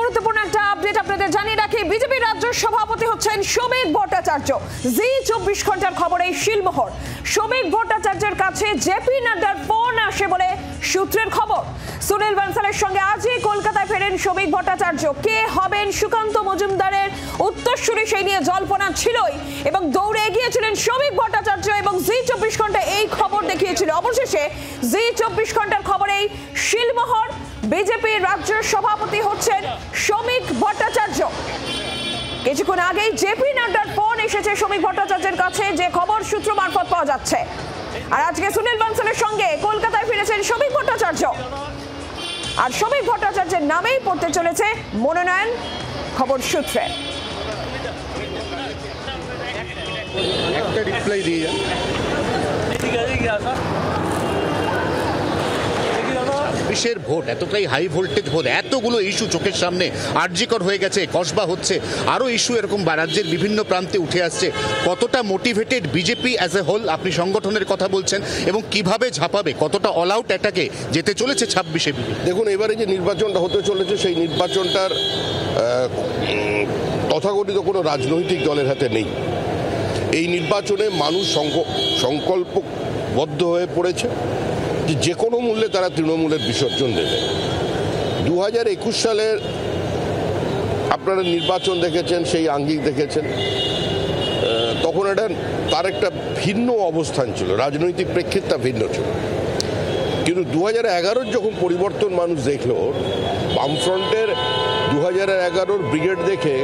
গুরুত্বপূর্ণ একটা আপডেট আপনাদের জানিয়ে রাখি, বিজেপি রাজ্য সভাপতি হচ্ছেন শ্রমিক ভট্টাচার্য। জি 24 ঘন্টার খবরে শিলমোহর। শ্রমিক ভট্টাচার্যের কাছে জেপি নাড্ডার ফোন আসে বলে সূত্রের খবর। সুনীল বানসালের সঙ্গে আজই কলকাতায় ফেরেন শ্রমিক ভট্টাচার্য। কে হবেন সুকান্ত মজুমদারের উত্তরসূরি সেই নিয়ে জল্পনা ছিলই, এবং দৌড়ে এগিয়েছিলেন শ্রমিক ভট্টাচার্য এবং জি 24 ঘন্টা এই খবর দেখিয়েছিল। অবশেষে জি 24 ঘন্টার খবরেই শিলমোহর। বিজেপি রাজ্য সভাপতি হচ্ছেন শ্রমিক ভট্টাচার্য। কিছুক্ষণ আগেই জেপি নাড্ডার ফোন এসেছে শ্রমিক ভট্টাচার্যের কাছে, যে খবর সূত্র মারফত পাওয়া যাচ্ছে। আর আজকে সুনীল বানসালের সঙ্গে কলকাতায় ফিরেছেন শ্রমিক ভট্টাচার্য। আর শ্রমিক ভট্টাচার্যের নামেই পড়তে চলেছে মনোনয়ন, খবর সূত্রে। একটা রিপ্লাই দিয়ে বিশের ভোট, এতটাই হাই ভোল্টেজ ভোট, এতগুলো ইস্যু চোখের সামনে, আরজিকর হয়ে গেছে, কসবা হচ্ছে, আরও ইস্যু এরকম রাজ্যের বিভিন্ন প্রান্তে উঠে আসছে। কতটা motivated BJP as a whole, আপনি সংগঠনের কথা বলছেন, এবং কিভাবে ঝাঁপাবে, কতটা অল আউট অ্যাটাকে যেতে চলেছে 26-এ? দেখুন, এবারে যে নির্বাচনটা হতে চলেছে সেই নির্বাচনটার তথাকথিত কোনো রাজনৈতিক দলের হাতে নেই। এই নির্বাচনে মানুষ সংকল্পবদ্ধ হয়ে পড়েছে যে কোনো মূল্যে তারা তৃণমূলের বিসর্জন দেবে। 2021 সালের আপনারা নির্বাচন দেখেছেন, সেই আঙ্গিক দেখেছেন। তখন তার একটা ভিন্ন অবস্থান ছিল, রাজনৈতিক প্রেক্ষিতটা ভিন্ন ছিল। কিন্তু 2011 যখন পরিবর্তন মানুষ দেখল, বামফ্রন্টের 2011 ব্রিগেড দেখে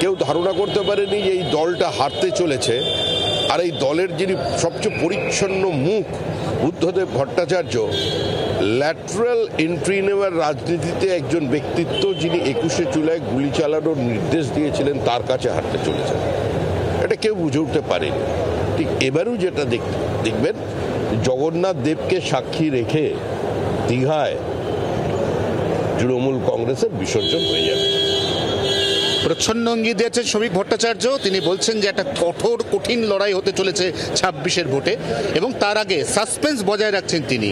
কেউ ধারণা করতে পারেনি যে এই দলটা হারতে চলেছে। আর এই দলের যিনি সবচেয়ে পরিচ্ছন্ন মুখ, বুদ্ধদেব ভট্টাচার্য, ল্যাটারাল এন্ট্রি নেওয়ার রাজনীতিতে একজন ব্যক্তিত্ব, যিনি 21শে জুলাই গুলি চালানোর নির্দেশ দিয়েছিলেন, তার কাছে হারতে চলেছেন। এটা কেউ বুঝে উঠতে পারেনি। ঠিক এবারেও যেটা দেখবেন, জগন্নাথ দেবকে সাক্ষী রেখে দীঘায় তৃণমূল কংগ্রেসের বিসর্জন হয়ে যাবে। প্রচ্ছন্ন অঙ্গিত দিয়েছেন শ্রমিক ভট্টাচার্য। তিনি বলছেন যে একটা কঠিন লড়াই হতে চলেছে 26-এর ভোটে, এবং তার আগে সাসপেন্স বজায় রাখছেন তিনি।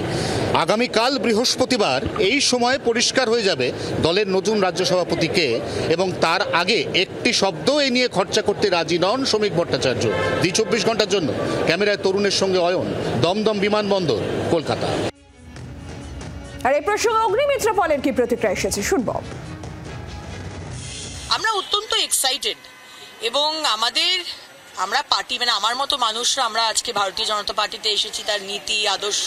আগামীকাল বৃহস্পতিবার এই সময় পরিষ্কার হয়ে যাবে দলের নতুন রাজ্য সভাপতিকে, এবং তার আগে একটি শব্দ এই নিয়ে খরচা করতে রাজি নন শ্রমিক ভট্টাচার্য। 24 ঘন্টার জন্য ক্যামেরায় তরুণের সঙ্গে অয়ন, দমদম বিমানবন্দর, কলকাতা। আর এই প্রসঙ্গে অগ্নিমিত্র পলের কি প্রতিক্রিয়া এসেছে শুনব। আমরা অত্যন্ত এক্সাইটেড, এবং আমরা পার্টি, মানে আমার মতো মানুষরা, আমরা আজকে ভারতীয় জনতা পার্টিতে এসেছি তার নীতি, আদর্শ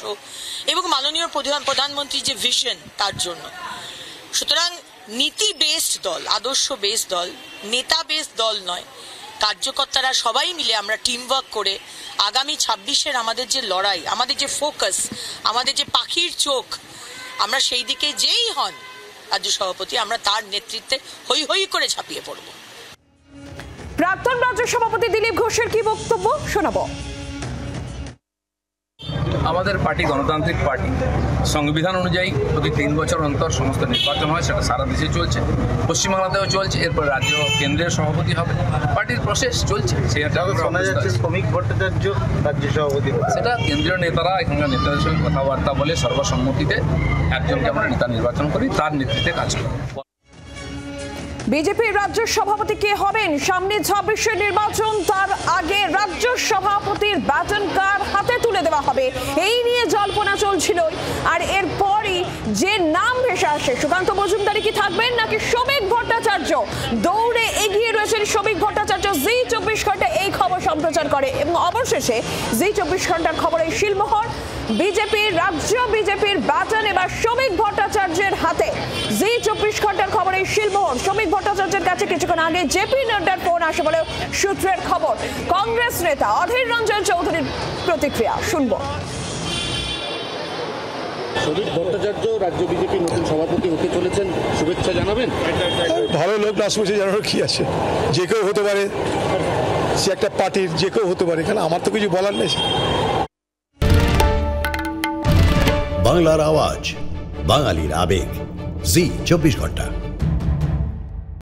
এবং মাননীয় প্রধানমন্ত্রীর যে ভিশন, তার জন্য। সুতরাং নীতি বেসড দল, আদর্শ বেসড দল, নেতা বেসড দল নয়। কার্যকর্তারা সবাই মিলে আমরা টিম ওয়ার্ক করে আগামী 26-এর আমাদের যে লড়াই, আমাদের যে ফোকাস, আমাদের যে পাখির চোখ, আমরা সেই দিকে যেই হন রাজ্য সভাপতি, আমরা তার নেতৃত্বে হই হই করে ঝাঁপিয়ে পড়ব। প্রাক্তন রাজ্য সভাপতি দিলীপ ঘোষের কি বক্তব্য শোনাবো। আমাদের পার্টি গণতান্ত্রিক পার্টি, সংবিধান অনুযায়ী প্রতি 3 বছর অন্তর সমস্ত নির্বাচন হয়, সেটা সারা দেশে চলছে, পশ্চিমবাংলাতেও চলছে। এরপর রাজ্য কেন্দ্রের সভাপতি হবে, পার্টির প্রসেস চলছে। শ্রমিক ভট্টাচার্য রাজ্য সভাপতি, সেটা কেন্দ্রীয় নেতারা, এখানকার নেতাদের সঙ্গে কথাবার্তা বলে সর্বসম্মতিতে একজনকে আমরা নেতা নির্বাচন করি, তার নেতৃত্বে কাজ করি। বিজেপির রাজ্য সভাপতি কে হবেন, সামনে 26-এর নির্বাচন, তার আগে রাজ্য সভাপতির ব্যাটন কার হাতে তুলে দেওয়া হবে, এই নিয়ে জল্পনা চলছিল। আর এরপরই যে নাম ভেসে আসে, সুকান্ত মজুমদারি কি থাকবেন নাকি শ্রমিক ভট্টাচার্য, দৌড়ে এগিয়ে রয়েছেন শ্রমিক ভট্টাচার্য। জি 24 ঘন্টা এই খবর সম্প্রচার করে, এবং অবশেষে জি 24 ঘন্টার খবরে শিলমোহর। বিজেপির ব্যাটন এবার শ্রমিক ভট্টাচার্যের হাতে। জি 24 ঘন্টার খবরে শিলমোহর। শ্রমিক ভট্টাচার্যের কাছে কিছুক্ষণ আগে জেপি নাড্ডার ফোন আসে বলে সূত্রের খবর। কংগ্রেস নেতা অধীর রঞ্জন চৌধুরীর প্রতিক্রিয়া শুনব। শ্রমিক ভট্টাচার্য রাজ্য বিজেপি নতুন সভাপতি হতে চলেছেন, শুভেচ্ছা জানাবেন? ভালো লোক, না শুভেচ্ছা জানানোর কি আছে, যে কেউ হতে পারে, সে একটা পার্টির যে কেউ হতে পারে, এখানে আমার তো কিছু বলার নেই। বাংলার আওয়াজ, বাঙালির আবেগ, জি 24 ঘন্টা।